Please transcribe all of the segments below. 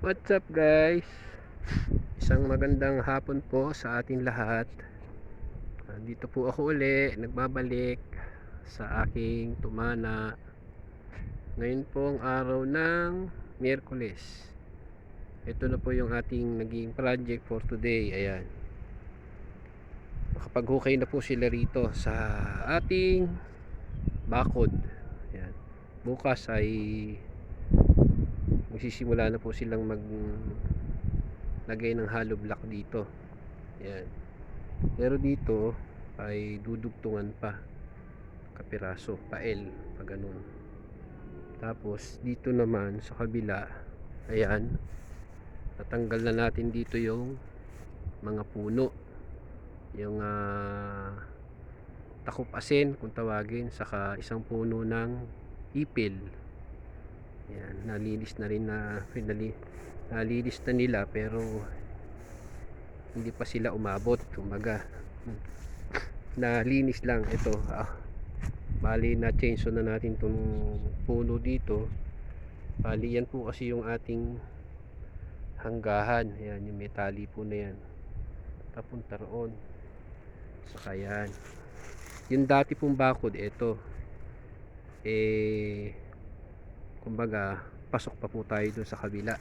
What's up guys? Isang magandang hapon po sa ating lahat. Dito po ako uli, nagbabalik sa aking tumana. Ngayon po ang araw ng Miyerkules. Ito na po yung ating naging project for today. Ayan. Nakapaghukay na po sila rito sa ating bakod. Ayan. Bukas ay magsisimula na po silang lagay ng hollow block dito. Ayan. Pero dito ay dudugtungan pa kapiraso, pael, pa ganun. Tapos dito naman sa kabila, ayan, natanggal na natin dito yung mga puno, yung takop asin kung tawagin, saka isang puno ng ipil. Ayan, nalinis na rin nalinis na nila, pero hindi pa sila umabot, kumbaga nalinis lang ito. Bali na change na natin tong puno dito. Bali yan po kasi yung ating hanggahan. Ayan, yung metali po na yan papunta roon. Saka yan, yung dati pong bakod, ito kumbaga pasok pa po tayo dun sa kabila.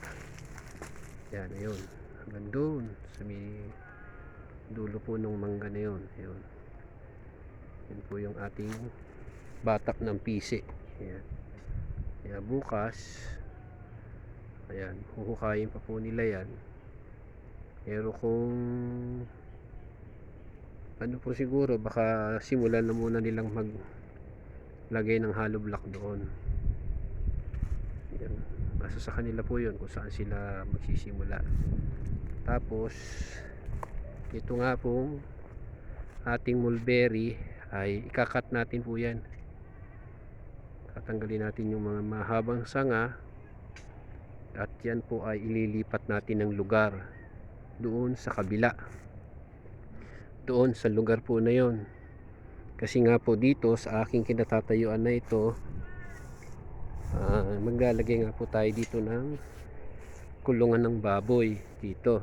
Yan, ayun, hanggang doon sa may dulo po ng mangga na yun. Ayun, yun po yung ating batak ng pisi. Ayan. Kaya bukas, ayan, huhukayin pa po nila yan. Pero kung ano po, siguro baka simulan na muna nilang maglagay ng hollow block doon. Ayan. Nasa sa kanila po yun kung saan sila magsisimula. Tapos ito nga pong ating mulberry ay ikakat natin po yan. Tatanggalin natin yung mga mahabang sanga, at yan po ay ililipat natin ng lugar doon sa kabila, doon sa lugar po na yon. Kasi nga po dito sa aking kinatatayuan na ito, maglalagay nga po tayo dito ng kulungan ng baboy. Dito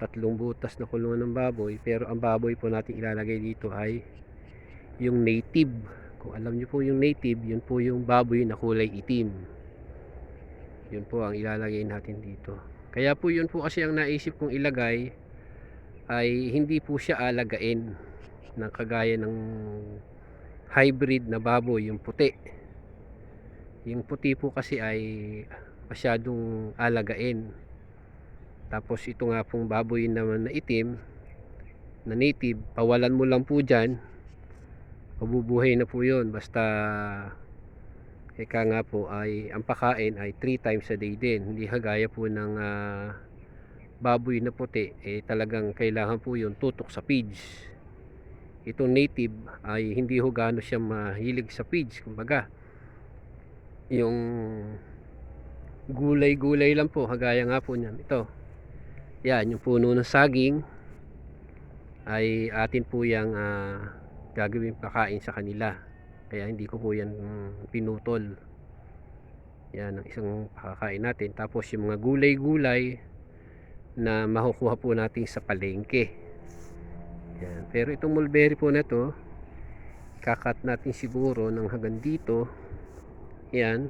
3 butas na kulungan ng baboy, pero ang baboy po natin ilalagay dito ay yung native. Kung alam nyo po yung native, yun po yung baboy na kulay itim. Yun po ang ilalagay natin dito. Kaya po yun po kasi ang naisip kong ilagay, ay hindi po siya alagain ng kagaya ng hybrid na baboy, yung puti. Yung puti po kasi ay masyadong alagain. Tapos ito nga pong baboy naman na itim na native, pawalan mo lang po dyan, mabubuhay na po yun. Basta ika nga po ay ang pakain ay 3 times a day din. Hindi kagaya po ng baboy na puti, talagang kailangan po yun tutok sa feeds. Itong native ay hindi ho gaano siya mahilig sa feeds. Kumbaga yung gulay-gulay lang po, kagaya nga po niyan. Ito, yan, yung puno ng saging ay atin po yung gagawin pakain sa kanila. Kaya hindi ko po yan pinutol. Yan ang isang pakakain natin. Tapos yung mga gulay-gulay na makukuha po natin sa palengke. Yan. Pero itong mulberry po na to, kakat natin siguro ng hanggang dito. Yan.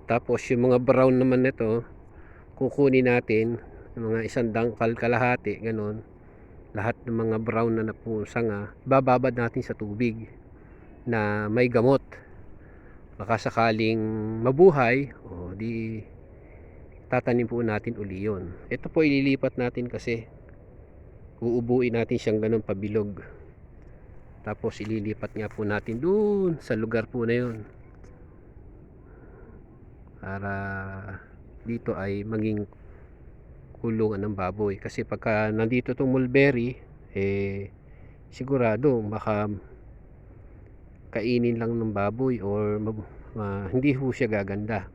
Tapos yung mga brown naman nito, kukunin natin mga 1 dangkal kalahati, ganon. Lahat ng mga brown na sanga, bababad natin sa tubig na may gamot. Baka sakaling mabuhay, o di tatanim po natin uli yun. Ito po ililipat natin kasi uubuin natin siyang ganun pabilog. Tapos ililipat nga po natin dun sa lugar po na yun, para dito ay maging kulungan ng baboy. Kasi pagka nandito itong mulberry, sigurado baka kainin lang ng baboy, or hindi ho siya gaganda.